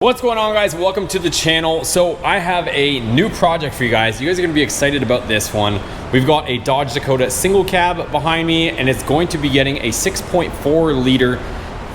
What's going on, guys? Welcome to the channel. So I have a new project for you guys. You guys are gonna be excited about this one. We've got a Dodge Dakota single cab behind me, and it's going to be getting a 6.4 liter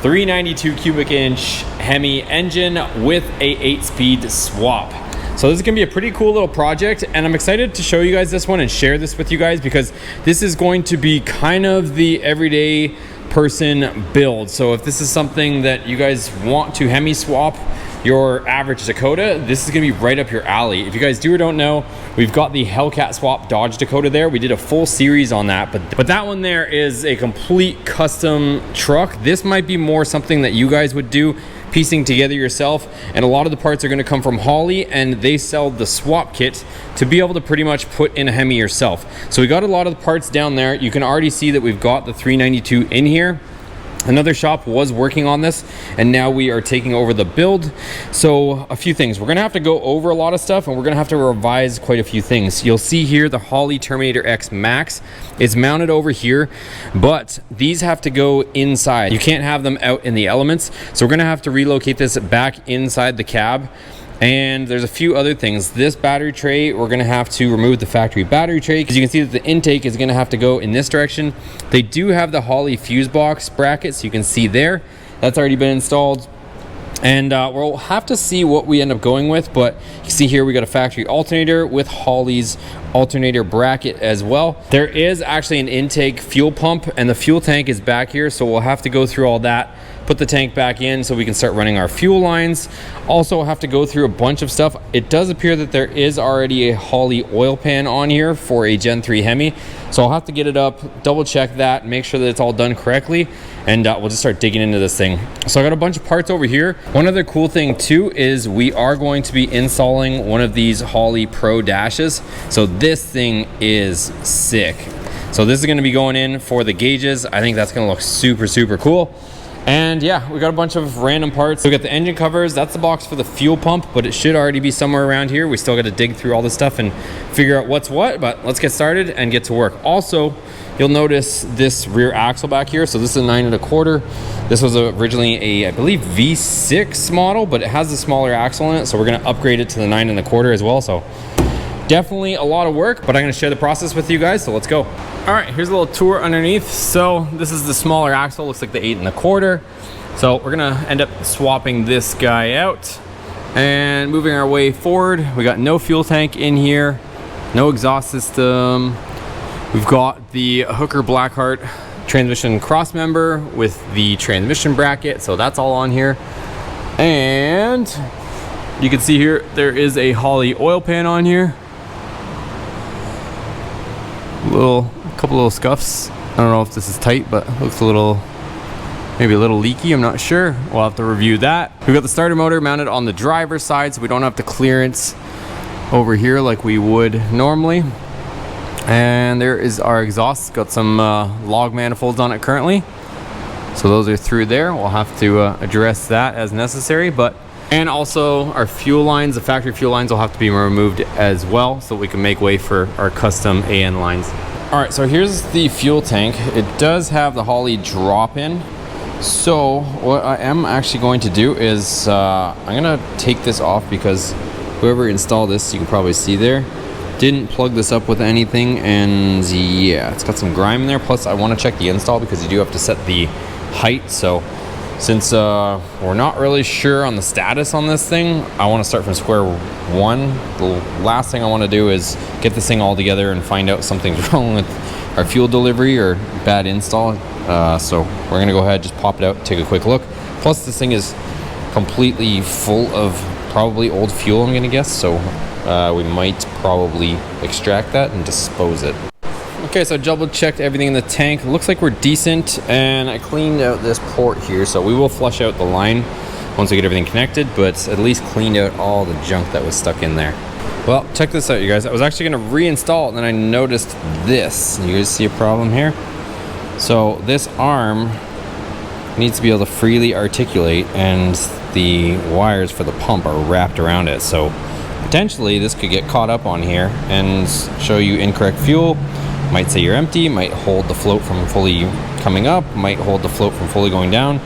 392 cubic inch HEMI engine with a 8-speed swap. So this is gonna be a pretty cool little project, and I'm excited to show you guys this one and share this with you guys because this is going to be kind of the everyday person build. So if this is something that you guys want to HEMI swap your average Dakota, this is gonna be right up your alley. If you guys do or don't know, we've got the Hellcat swap Dodge Dakota there. We did a full series on that, but that one there is a complete custom truck. This might be more something that you guys would do, piecing together yourself, and a lot of the parts are going to come from Holley, and they sell the swap kit to be able to pretty much put in a HEMI yourself. So we got a lot of the parts down there. You can already see that we've got the 392 in here. Another shop was working on this, and now we are taking over the build. So a few things, we're gonna have to go over a lot of stuff, and we're gonna have to revise quite a few things. You'll see here the Holley Terminator X Max is mounted over here, but these have to go inside. You can't have them out in the elements, so we're gonna have to relocate this back inside the cab. And there's a few other things. This battery tray, we're gonna have to remove the factory battery tray because you can see that the intake is gonna have to go in this direction. They do have the Holley fuse box bracket, so you can see there. That's already been installed. And we'll have to see what we end up going with, but you can see here we got a factory alternator with Holley's alternator bracket as well. There is actually an intake fuel pump, and the fuel tank is back here, so we'll have to go through all that, put the tank back in so we can start running our fuel lines. Also, we'll have to go through a bunch of stuff. It does appear that there is already a Holley oil pan on here for a Gen 3 HEMI, so I'll have to get it up, double check that, make sure that it's all done correctly, and we'll just start digging into this thing. So I got a bunch of parts over here. One other cool thing too is we are going to be installing one of these Holley Pro dashes. So this thing is sick. So this is going to be going in for the gauges. I think that's going to look super, super cool. And yeah, we got a bunch of random parts. We got the engine covers. That's the box for the fuel pump, but it should already be somewhere around here. We still got to dig through all this stuff and figure out what's what, but let's get started and get to work. Also, you'll notice this rear axle back here. So this is a 9 1/4. This was originally a, I believe, V6 model, but it has a smaller axle in it. So we're going to upgrade it to the 9 1/4 as well. So definitely a lot of work, but I'm going to share the process with you guys. So let's go. All right, here's a little tour underneath. So this is the smaller axle, looks like the 8 1/4. So we're gonna end up swapping this guy out and moving our way forward. We got no fuel tank in here, no exhaust system. We've got the Hooker Blackheart transmission cross member with the transmission bracket, so that's all on here. And you can see here there is a Holley oil pan on here. Couple little scuffs. I don't know if this is tight, but it looks a little, maybe a little leaky. I'm not sure. We'll have to review that. We've got the starter motor mounted on the driver's side, so we don't have the clearance over here like we would normally. And there is our exhaust. Got some log manifolds on it currently, so those are through there. We'll have to address that as necessary. And also our fuel lines, the factory fuel lines, will have to be removed as well, so we can make way for our custom AN lines. All right, so here's the fuel tank. It does have the Holley drop-in. So what I am actually going to do is I'm gonna take this off because whoever installed this, you can probably see there, didn't plug this up with anything, and yeah, it's got some grime in there. Plus I want to check the install because you do have to set the height. So since we're not really sure on the status on this thing, I want to start from square one. The last thing I want to do is get this thing all together and find out something's wrong with our fuel delivery or bad install. So we're gonna go ahead, just pop it out, take a quick look. Plus this thing is completely full of probably old fuel, I'm gonna guess. So we might probably extract that and dispose it. Okay, so I double checked everything in the tank. It looks like we're decent, and I cleaned out this port here, so we will flush out the line once we get everything connected, but at least cleaned out all the junk that was stuck in there. Well, check this out, you guys. I was actually gonna reinstall it, and then I noticed this. You guys see a problem here? So this arm needs to be able to freely articulate, and the wires for the pump are wrapped around it. So potentially this could get caught up on here and show you incorrect fuel. Might say you're empty, might hold the float from fully coming up, might hold the float from fully going down.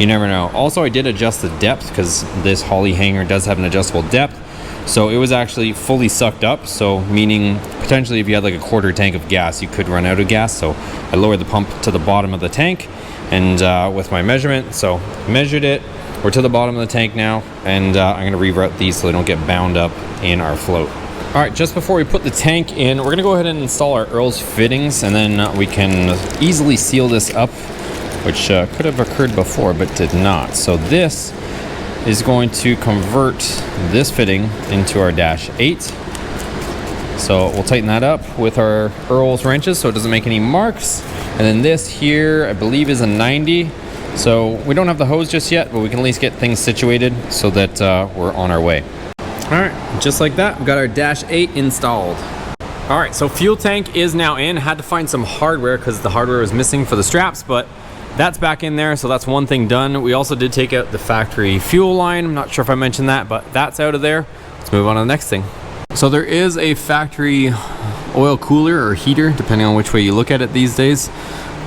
you never know. Also, I did adjust the depth because this Holley hanger does have an adjustable depth. So it was actually fully sucked up. So meaning potentially if you had like a quarter tank of gas, you could run out of gas. So I lowered the pump to the bottom of the tank and with my measurement. So measured it. We're to the bottom of the tank now, and I'm gonna reroute these so they don't get bound up in our float. All right, just before we put the tank in, we're gonna go ahead and install our Earl's fittings, and then we can easily seal this up, which could have occurred before, but did not. So this is going to convert this fitting into our Dash 8. So we'll tighten that up with our Earl's wrenches so it doesn't make any marks. And then this here, I believe, is a 90. So we don't have the hose just yet, but we can at least get things situated so that we're on our way. All right, just like that, we've got our Dash 8 installed. All right, so fuel tank is now in. Had to find some hardware because the hardware was missing for the straps, but that's back in there, so that's one thing done. We also did take out the factory fuel line. I'm not sure if I mentioned that, but that's out of there. Let's move on to the next thing. So there is a factory oil cooler or heater, depending on which way you look at it these days.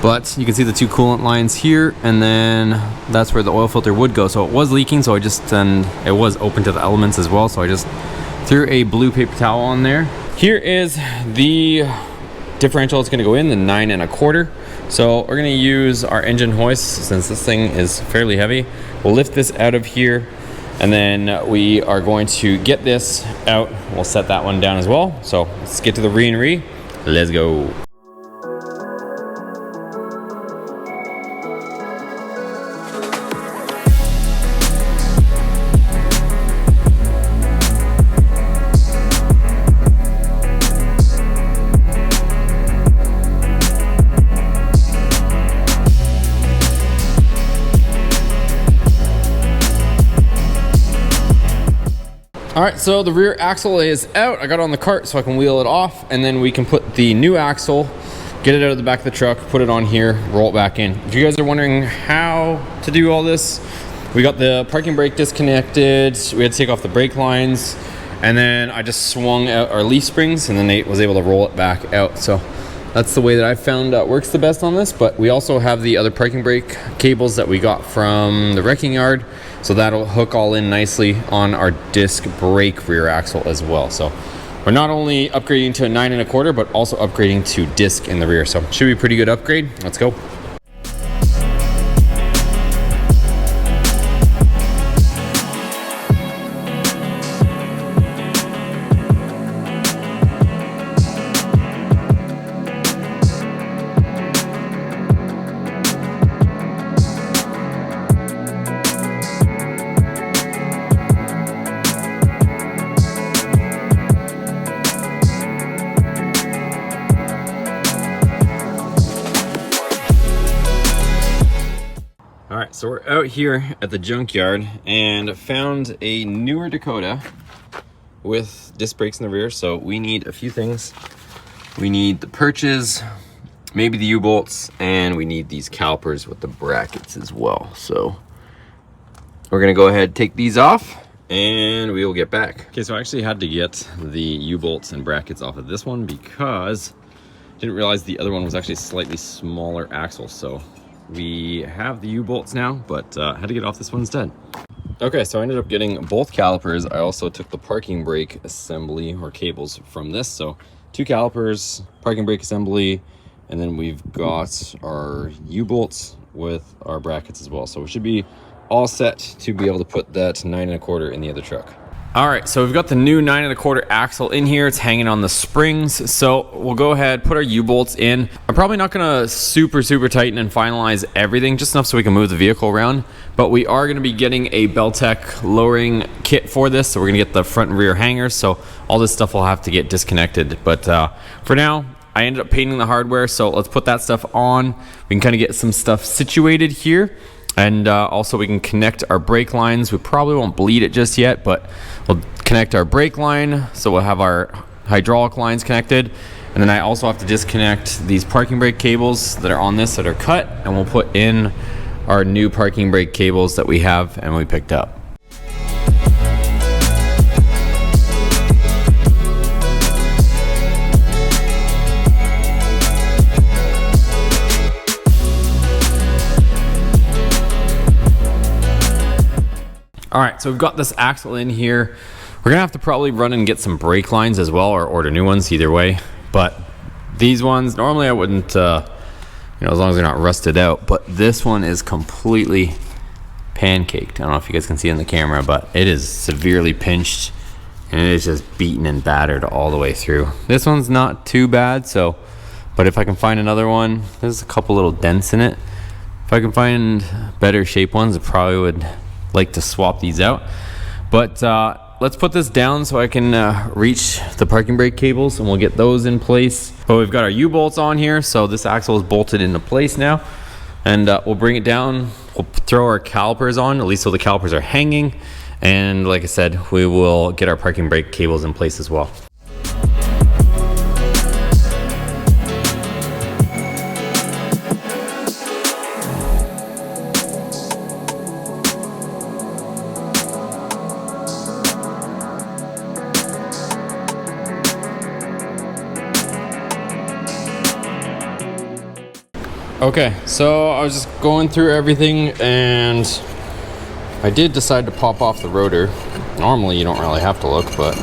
But you can see the two coolant lines here, and then that's where the oil filter would go. So it was leaking, so it was open to the elements as well. So I just threw a blue paper towel on there. Here is the differential it's gonna go in, the 9 1/4. So we're gonna use our engine hoist since this thing is fairly heavy. We'll lift this out of here, and then we are going to get this out. We'll set that one down as well. So let's get to the re-and-re. Let's go. All right, so the rear axle is out. I got it on the cart so I can wheel it off, and then we can put the new axle, get it out of the back of the truck, put it on here, roll it back in. If you guys are wondering how to do all this, we got the parking brake disconnected. We had to take off the brake lines, and then I just swung out our leaf springs, and then Nate was able to roll it back out. So that's the way that I found works the best on this. But we also have the other parking brake cables that we got from the wrecking yard. So that'll hook all in nicely on our disc brake rear axle as well. So we're not only upgrading to a 9 1/4, but also upgrading to disc in the rear. So should be a pretty good upgrade. Let's go. All right, so we're out here at the junkyard and found a newer Dakota with disc brakes in the rear. So we need a few things. We need the perches, maybe the U-bolts, and we need these calipers with the brackets as well. So we're gonna go ahead, take these off, and we will get back. Okay, so I actually had to get the U-bolts and brackets off of this one because I didn't realize the other one was actually slightly smaller axle. So we have the U-bolts now, but had to get off this one instead. Okay, so I ended up getting both calipers. I also took the parking brake assembly or cables from this. So 2 calipers, parking brake assembly, and then we've got our U-bolts with our brackets as well. So we should be all set to be able to put that 9 1/4 in the other truck. All right, so we've got the new 9 1/4 axle in here. It's hanging on the springs. So we'll go ahead, put our U-bolts in. I'm probably not gonna super tighten and finalize everything, just enough so we can move the vehicle around. But we are gonna be getting a Beltec lowering kit for this. So we're gonna get the front and rear hangers. So all this stuff will have to get disconnected. But for now, I ended up painting the hardware. So let's put that stuff on. We can kind of get some stuff situated here. And also we can connect our brake lines. We probably won't bleed it just yet, but we'll connect our brake line. So we'll have our hydraulic lines connected. And then I also have to disconnect these parking brake cables that are on this that are cut. And we'll put in our new parking brake cables that we have and we picked up. All right, so we've got this axle in here. We're gonna have to probably run and get some brake lines as well, or order new ones, either way. But these ones, normally I wouldn't, you know, as long as they're not rusted out, but this one is completely pancaked. I don't know if you guys can see in the camera, but it is severely pinched and it is just beaten and battered all the way through. This one's not too bad, so, but if I can find another one, there's a couple little dents in it. If I can find better shape ones, I probably would like to swap these out. But let's put this down so I can reach the parking brake cables, and we'll get those in place. But we've got our U-bolts on here, so this axle is bolted into place now. And we'll bring it down, we'll throw our calipers on, at least so the calipers are hanging. And like I said, we will get our parking brake cables in place as well. Okay, so I was just going through everything and I did decide to pop off the rotor. Normally you don't really have to look, but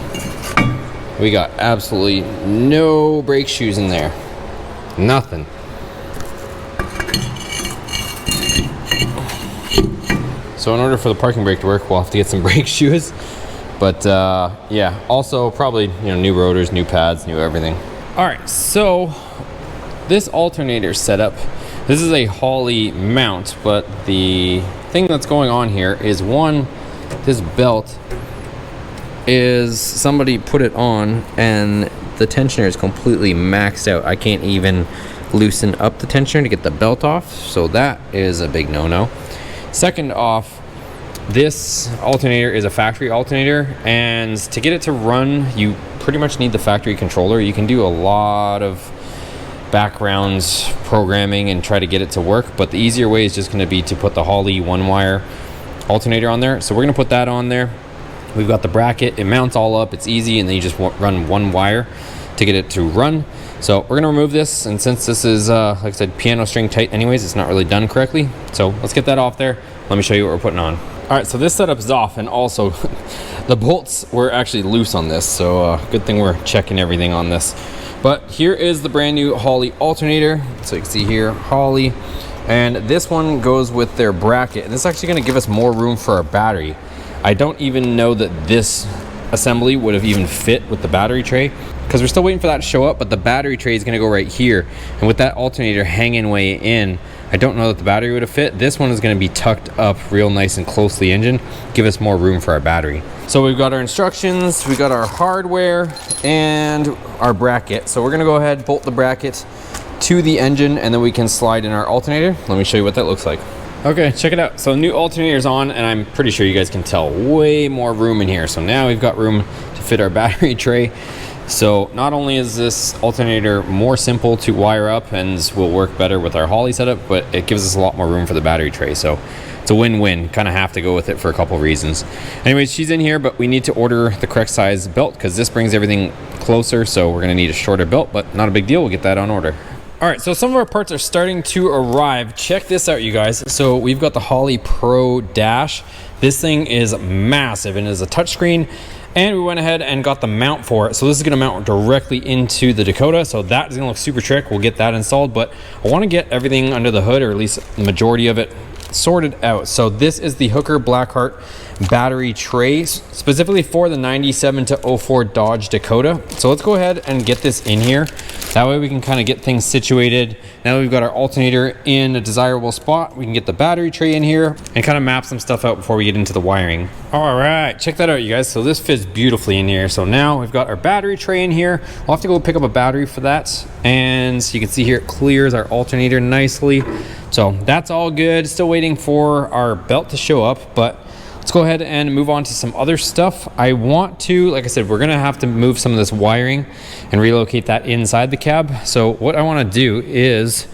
we got absolutely no brake shoes in there. Nothing. So in order for the parking brake to work, we'll have to get some brake shoes. But yeah, also probably, you know, new rotors, new pads, new everything. All right, so this alternator setup, this is a Holley mount, but the thing that's going on here is, one, this belt is, somebody put it on and the tensioner is completely maxed out. I can't even loosen up the tensioner to get the belt off, so that is a big no-no. Second off, this alternator is a factory alternator, and to get it to run, you pretty much need the factory controller. You can do a lot of background programming and try to get it to work, but the easier way is just going to be to put the Holley one-wire alternator on there. So we're going to put that on there. We've got the bracket, it mounts all up, it's easy, and then you just run one wire to get it to run. So we're going to remove this, and since this is like I said, piano string tight anyways, it's not really done correctly. So let's get that off there. Let me show you what we're putting on. All right, so this setup is off, and also the bolts were actually loose on this, so good thing we're checking everything on this. But here is the brand new Holley alternator. So you can see here, Holley. And this one goes with their bracket. And this is actually gonna give us more room for our battery. I don't even know that this assembly would have even fit with the battery tray, because we're still waiting for that to show up, but the battery tray is gonna go right here. And with that alternator hanging way in, I don't know that the battery would have fit. This one is gonna be tucked up real nice and close to the engine, give us more room for our battery. So we've got our instructions, we got our hardware, and our bracket. So we're gonna go ahead, bolt the bracket to the engine, and then we can slide in our alternator. Let me show you what that looks like. Okay, check it out. So new alternator's on, and I'm pretty sure you guys can tell way more room in here. So now we've got room to fit our battery tray. So not only is this alternator more simple to wire up and will work better with our Holley setup, but it gives us a lot more room for the battery tray. So it's a win-win. Kind of have to go with it for a couple reasons. Anyways, she's in here, but we need to order the correct size belt because this brings everything closer. So we're gonna need a shorter belt, but not a big deal. We'll get that on order. All right, so some of our parts are starting to arrive. Check this out, you guys. So we've got the Holley Pro Dash. This thing is massive and is a touchscreen. And we went ahead and got the mount for it. So this is gonna mount directly into the Dakota. So that is gonna look super trick. We'll get that installed, but I wanna get everything under the hood, or at least the majority of it, sorted out. So this is the Hooker Blackheart battery tray, specifically for the 97 to 04 Dodge Dakota. So let's go ahead and get this in here. That way we can kind of get things situated. Now that we've got our alternator in a desirable spot, we can get the battery tray in here and kind of map some stuff out before we get into the wiring. All right, check that out, you guys. So this fits beautifully in here. So now we've got our battery tray in here. We'll have to go pick up a battery for that. And you can see here, it clears our alternator nicely. So that's all good. Still waiting for our belt to show up, but let's go ahead and move on to some other stuff. I want to, like I said, we're gonna have to move some of this wiring and relocate that inside the cab. So what I wanna do is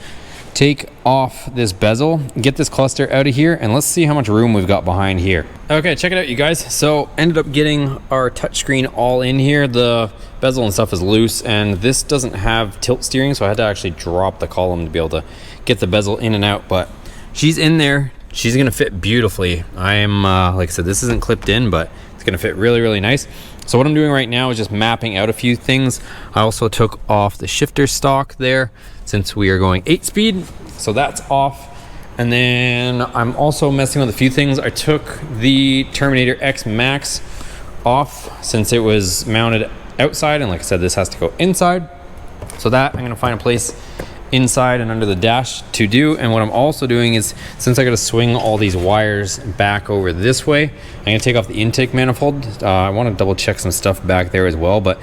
take off this bezel, get this cluster out of here, and let's see how much room we've got behind here. Okay, check it out, you guys. So ended up getting our touchscreen all in here. The bezel and stuff is loose, and this doesn't have tilt steering, so I had to actually drop the column to be able to get the bezel in and out, but she's in there. she's gonna fit beautifully. I'm like I said, this isn't clipped in, but it's gonna fit really, really nice. So what I'm doing right now is just mapping out a few things. I also took off the shifter stock there since we are going 8-speed, so that's off. And then I'm also messing with a few things. I took the Terminator X Max off since it was mounted outside, and like I said, this has to go inside. So that I'm gonna find a place inside and under the dash to do. And what I'm also doing is, since I gotta swing all these wires back over this way, I'm gonna take off the intake manifold. I wanna double check some stuff back there as well, but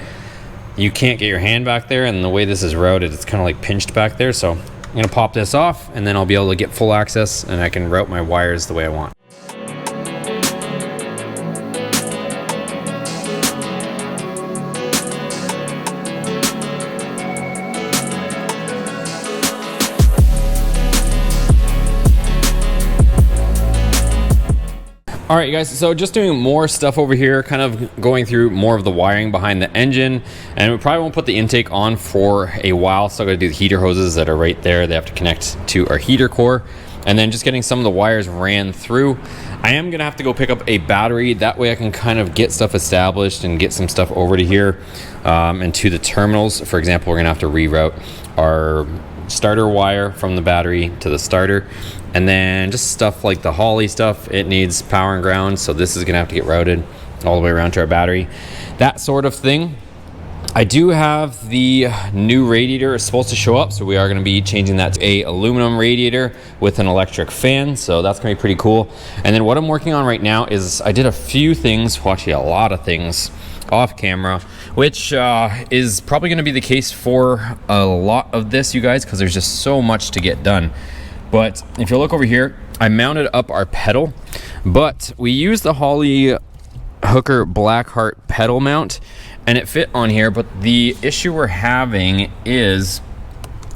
you can't get your hand back there, and the way this is routed, it's kind of like pinched back there. So I'm gonna pop this off, and then I'll be able to get full access, and I can route my wires the way I want. All right, guys, so just doing more stuff over here, kind of going through more of the wiring behind the engine, and we probably won't put the intake on for a while. Still gotta do the heater hoses that are right there. They have to connect to our heater core, and then just getting some of the wires ran through. I am gonna have to go pick up a battery. That way I can kind of get stuff established and get some stuff over to here and to the terminals. For example, we're gonna have to reroute our starter wire from the battery to the starter, and then just stuff like the Holley stuff, it needs power and ground, so this is gonna have to get routed all the way around to our battery, that sort of thing. I do have the new radiator is supposed to show up, so we are gonna be changing that to a aluminum radiator with an electric fan, so that's gonna be pretty cool. And then what I'm working on right now is I did a few things, well, actually a lot of things off camera, which is probably going to be the case for a lot of this, you guys, because there's just so much to get done. But if you look over here, I mounted up our pedal, but we used the Holley Hooker Blackheart pedal mount, and it fit on here. But the issue we're having is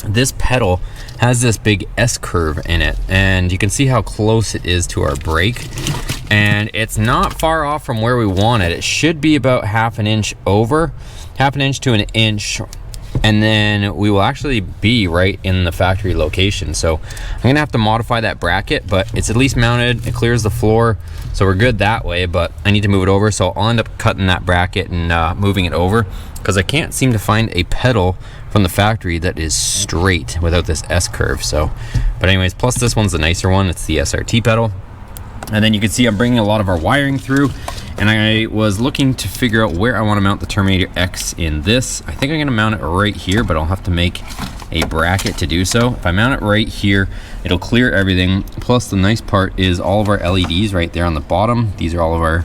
this pedal has this big S curve in it, and you can see how close it is to our brake, and it's not far off from where we want it. It should be about half an inch over, half an inch to an inch, and then we will actually be right in the factory location. So I'm gonna have to modify that bracket, but it's at least mounted, it clears the floor, so we're good that way. But I need to move it over, so I'll end up cutting that bracket and moving it over, because I can't seem to find a pedal from the factory that is straight without this S curve. So, but anyways, plus this one's the nicer one, it's the SRT pedal. And then you can see I'm bringing a lot of our wiring through, and I was looking to figure out where I want to mount the Terminator X in this. I think I'm going to mount it right here, but I'll have to make a bracket to do so. If I mount it right here, it'll clear everything. Plus the nice part is all of our LEDs right there on the bottom. These are all of our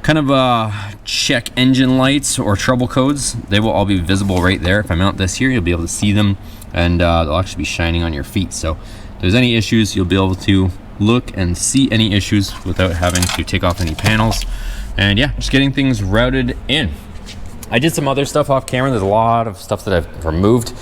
kind of check engine lights or trouble codes. They will all be visible right there. If I mount this here, you'll be able to see them, and they'll actually be shining on your feet. So if there's any issues, you'll be able to look and see any issues without having to take off any panels. And yeah, just getting things routed in. I did some other stuff off camera. There's a lot of stuff that I've removed.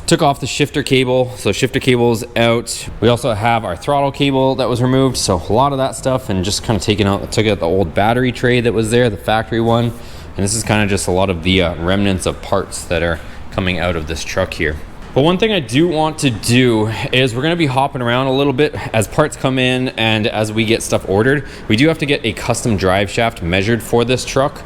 Took off the shifter cable, so shifter cable's out. We also have our throttle cable that was removed, so a lot of that stuff, and just kind of took out the old battery tray that was there, the factory one. And this is kind of just a lot of the remnants of parts that are coming out of this truck here. But one thing I do want to do is we're going to be hopping around a little bit as parts come in and as we get stuff ordered. We do have to get a custom drive shaft measured for this truck.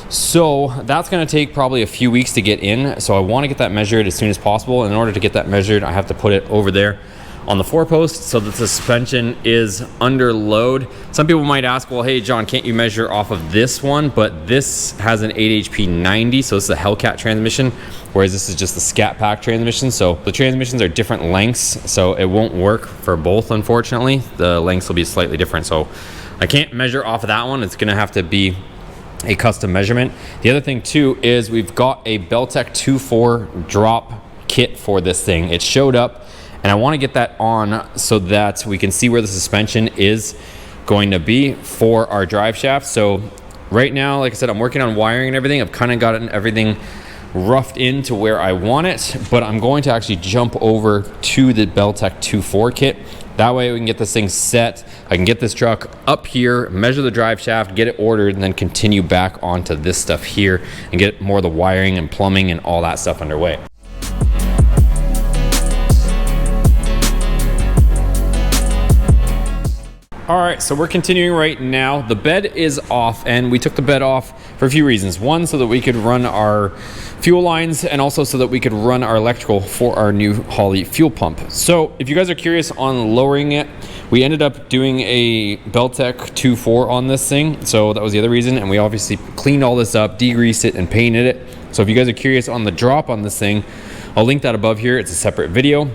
So that's going to take probably a few weeks to get in. So I want to get that measured as soon as possible. And in order to get that measured, I have to put it over there on the 4-post so that the suspension is under load. Some people might ask, well, hey John, can't you measure off of this one? But this has an 8 HP 90, so it's a Hellcat transmission, whereas this is just the Scat pack transmission. So the transmissions are different lengths, so it won't work for both, unfortunately. The lengths will be slightly different, so I can't measure off of that one. It's gonna have to be a custom measurement. The other thing too is we've got a Beltec 2.4 drop kit for this thing. It showed up, and I want to get that on so that we can see where the suspension is going to be for our drive shaft. So right now, like I said, I'm working on wiring and everything. I've kind of gotten everything roughed into where I want it, but I'm going to actually jump over to the Beltec 2.4 kit. That way we can get this thing set. I can get this truck up here, measure the drive shaft, get it ordered, and then continue back onto this stuff here and get more of the wiring and plumbing and all that stuff underway. All right, so we're continuing right now. The bed is off, and we took the bed off for a few reasons. One, so that we could run our fuel lines, and also so that we could run our electrical for our new Holley fuel pump. So if you guys are curious on lowering it, we ended up doing a Beltec 2.4 on this thing. So that was the other reason, and we obviously cleaned all this up, degreased it, and painted it. So if you guys are curious on the drop on this thing, I'll link that above here. It's a separate video.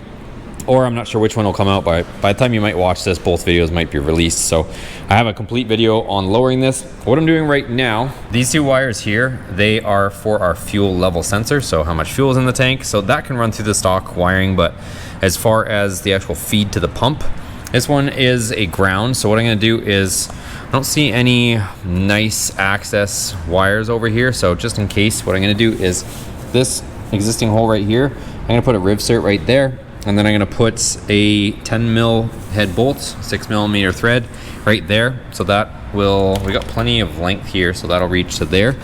Or I'm not sure which one will come out, but by the time you might watch this, both videos might be released. So I have a complete video on lowering this. What I'm doing right now, these two wires here, they are for our fuel level sensor, so how much fuel is in the tank. So that can run through the stock wiring, but as far as the actual feed to the pump, this one is a ground. So what I'm gonna do is, I don't see any nice access wires over here. So just in case, what I'm gonna do is this existing hole right here, I'm gonna put a rivsert right there. And then I'm gonna put a 10 mil head bolt, 6mm thread right there. So that will, we got plenty of length here, so that'll reach to there.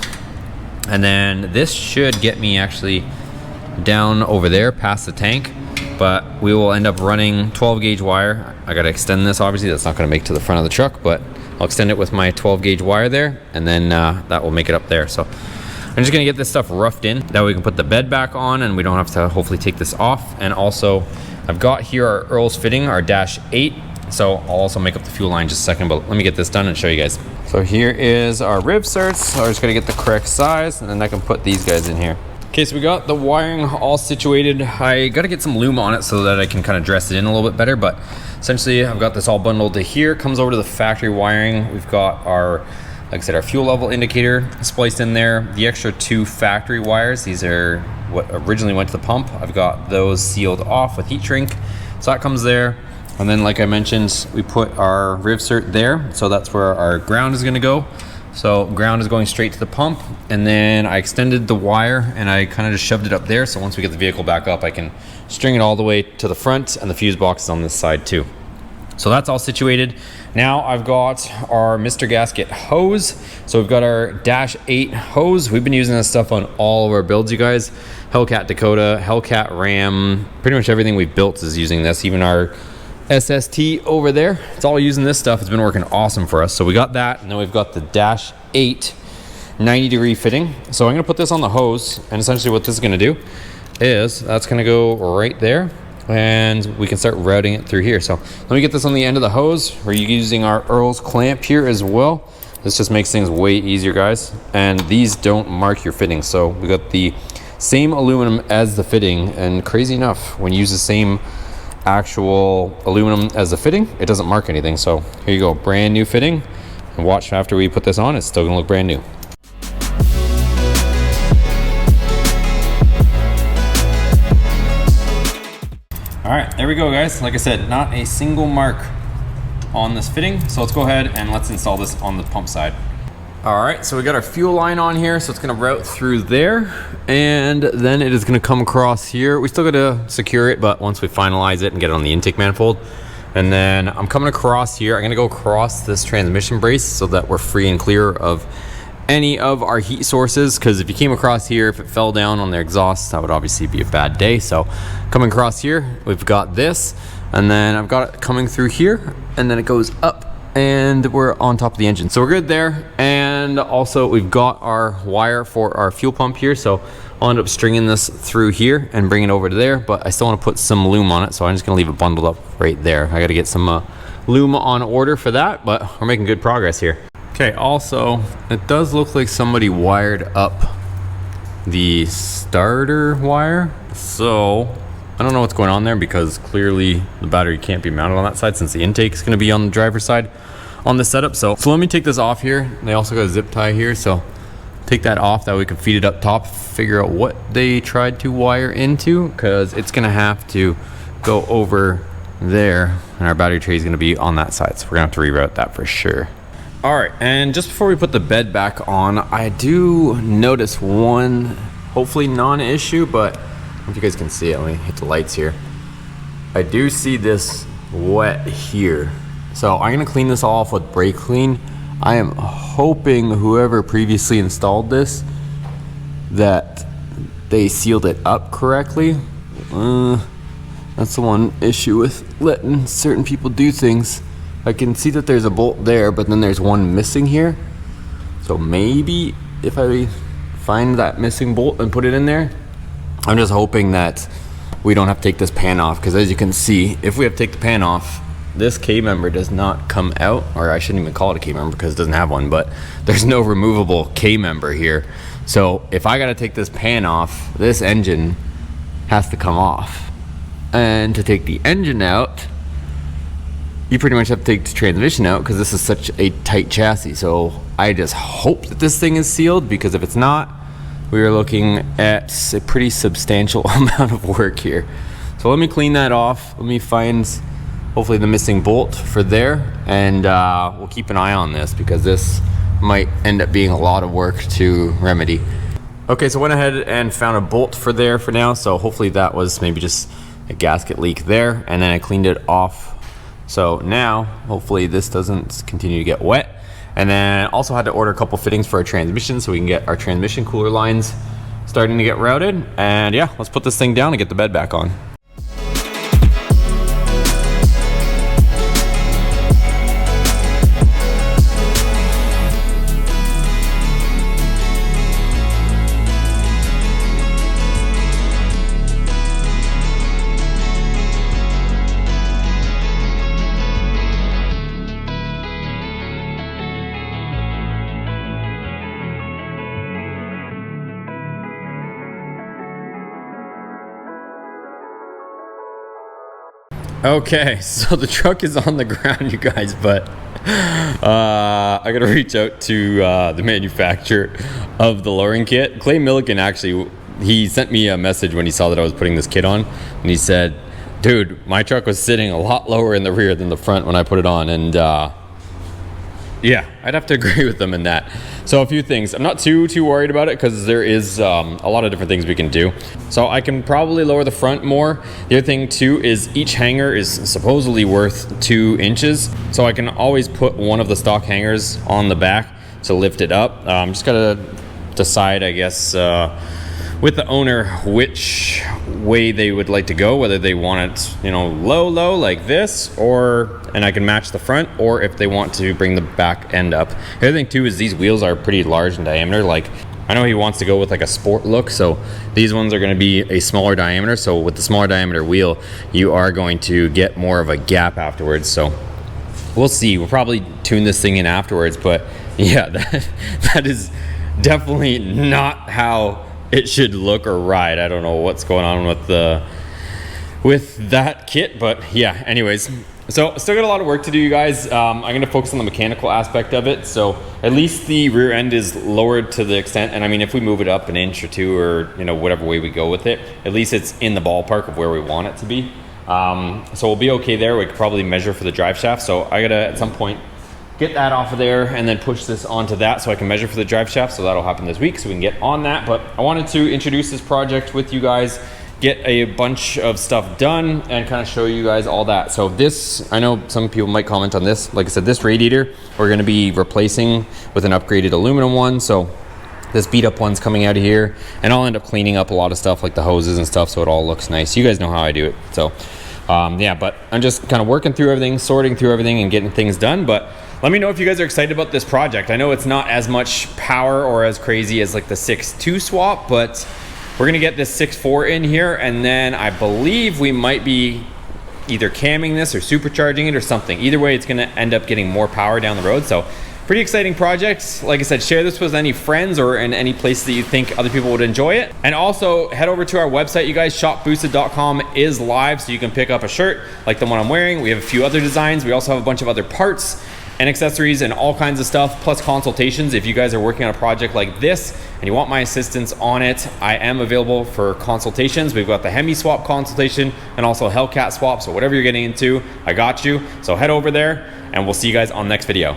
And then this should get me actually down over there past the tank, but we will end up running 12 gauge wire. I gotta extend this, obviously, that's not gonna make to the front of the truck, but I'll extend it with my 12 gauge wire there, and then that will make it up there. So I'm just gonna get this stuff roughed in. That way we can put the bed back on and we don't have to hopefully take this off. And also, I've got here our Earl's fitting, our -8. So I'll also make up the fuel line in just a second, but let me get this done and show you guys. So here is our rivserts. So I'm just gonna get the correct size, and then I can put these guys in here. Okay, so we got the wiring all situated. I gotta get some lume on it so that I can kind of dress it in a little bit better, but essentially I've got this all bundled to here. Comes over to the factory wiring. We've got our, like I said, our fuel level indicator spliced in there. The extra 2 factory wires, these are what originally went to the pump. I've got those sealed off with heat shrink. So that comes there. And then like I mentioned, we put our rivsert there. So that's where our ground is gonna go. So ground is going straight to the pump. And then I extended the wire and I kind of just shoved it up there. So once we get the vehicle back up, I can string it all the way to the front, and the fuse box is on this side too. So that's all situated. Now I've got our Mr. Gasket hose. So we've got our -8 hose. We've been using this stuff on all of our builds, you guys. Hellcat Dakota, Hellcat Ram, pretty much everything we've built is using this. Even our SST over there, it's all using this stuff. It's been working awesome for us. So we got that, and then we've got the -8 90-degree fitting. So I'm gonna put this on the hose, and essentially what this is gonna do is that's gonna go right there, and we can start routing it through here. So let me get this on the end of the hose. We're using our Earl's clamp here as well. This just makes things way easier, guys. And these don't mark your fitting. So we got the same aluminum as the fitting, and crazy enough, when you use the same actual aluminum as the fitting, it doesn't mark anything. So here you go, brand new fitting. And watch, after we put this on, it's still gonna look brand new. All right, there we go, guys. Like I said, not a single mark on this fitting. So let's go ahead and let's install this on the pump side. All right, so we got our fuel line on here. So it's gonna route through there, and then it is gonna come across here. We still gotta secure it, but once we finalize it and get it on the intake manifold, and then I'm coming across here. I'm gonna go across this transmission brace so that we're free and clear of any of our heat sources, because if you came across here, if it fell down on their exhaust, that would obviously be a bad day. So coming across here, we've got this, and then I've got it coming through here, and then it goes up, and we're on top of the engine. So we're good there. And also we've got our wire for our fuel pump here. So I'll end up stringing this through here and bring it over to there, but I still want to put some lume on it. So I'm just gonna leave it bundled up right there. I got to get some lume on order for that, but we're making good progress here. Okay, also, it does look like somebody wired up the starter wire. So I don't know what's going on there, because clearly the battery can't be mounted on that side since the intake is gonna be on the driver's side on the setup. So let me take this off here. They also got a zip tie here, so take that off, that way we can feed it up top, figure out what they tried to wire into, because it's gonna have to go over there, and our battery tray is gonna be on that side. So we're gonna have to reroute that for sure. All right, and just before we put the bed back on, I do notice one, hopefully non-issue, but I don't know if you guys can see it. Let me hit the lights here. I do see this wet here. So I'm gonna clean this off with brake clean. I am hoping whoever previously installed this, that they sealed it up correctly. That's the one issue with letting certain people do things. I can see that there's a bolt there, but then there's one missing here. So maybe if I find that missing bolt and put it in there, I'm just hoping that we don't have to take this pan off, because as you can see, if we have to take the pan off, this K-member does not come out, or I shouldn't even call it a K-member because it doesn't have one, but there's no removable K-member here. So if I gotta take this pan off, this engine has to come off. And to take the engine out, you pretty much have to take the transmission out, because this is such a tight chassis. So I just hope that this thing is sealed, because if it's not, we are looking at a pretty substantial amount of work here. So let me clean that off. Let me find hopefully the missing bolt for there, and we'll keep an eye on this, because this might end up being a lot of work to remedy. Okay, so I went ahead and found a bolt for there for now. So hopefully that was maybe just a gasket leak there, and then I cleaned it off. So now hopefully this doesn't continue to get wet. And then also had to order a couple fittings for our transmission, so we can get our transmission cooler lines starting to get routed. And yeah, let's put this thing down and get the bed back on. Okay, so the truck is on the ground, you guys, but I gotta reach out to the manufacturer of the lowering kit. Clay Milliken, actually, he sent me a message when he saw that I was putting this kit on, and he said, dude, my truck was sitting a lot lower in the rear than the front when I put it on. And yeah, I'd have to agree with them in that. So a few things. I'm not too worried about it, because there is a lot of different things we can do. So I can probably lower the front more. The other thing too is each hanger is supposedly worth 2 inches. So I can always put one of the stock hangers on the back to lift it up. Just gotta decide, I guess, with the owner which way they would like to go, whether they want it, you know, low like this, or, and I can match the front, or if they want to bring the back end up. The other thing too is these wheels are pretty large in diameter. Like, I know he wants to go with like a sport look, so these ones are going to be a smaller diameter. So with the smaller diameter wheel, you are going to get more of a gap afterwards. So we'll see. We'll probably tune this thing in afterwards, but yeah, that is definitely not how it should look or ride. I don't know what's going on with that kit, but yeah, anyways. So still got a lot of work to do, you guys. I'm gonna focus on the mechanical aspect of it. So at least the rear end is lowered to the extent, and I mean, if we move it up an inch or two, or you know, whatever way we go with it, at least it's in the ballpark of where we want it to be. So we'll be okay there. We could probably measure for the drive shaft. So I gotta at some point get that off of there and then push this onto that so I can measure for the drive shaft. So that'll happen this week, so we can get on that. But I wanted to introduce this project with you guys, get a bunch of stuff done, and kind of show you guys all that. So this, I know some people might comment on this. Like I said, this radiator we're going to be replacing with an upgraded aluminum one. So this beat up one's coming out of here, and I'll end up cleaning up a lot of stuff like the hoses and stuff, so it all looks nice. You guys know how I do it. So yeah, but I'm just kind of working through everything, sorting through everything, and getting things done. But let me know if you guys are excited about this project. I know it's not as much power or as crazy as like the 6.2 swap, but we're gonna get this 6.4 in here, and then I believe we might be either camming this or supercharging it or something. Either way, it's gonna end up getting more power down the road. So pretty exciting project. Like I said, share this with any friends or in any place that you think other people would enjoy it. And also head over to our website, you guys. Shopboosted.com is live, so you can pick up a shirt like the one I'm wearing. We have a few other designs. We also have a bunch of other parts and accessories and all kinds of stuff, plus consultations. If you guys are working on a project like this and you want my assistance on it, I am available for consultations. We've got the HEMI swap consultation and also Hellcat swap. So whatever you're getting into, I got you. So head over there, and we'll see you guys on the next video.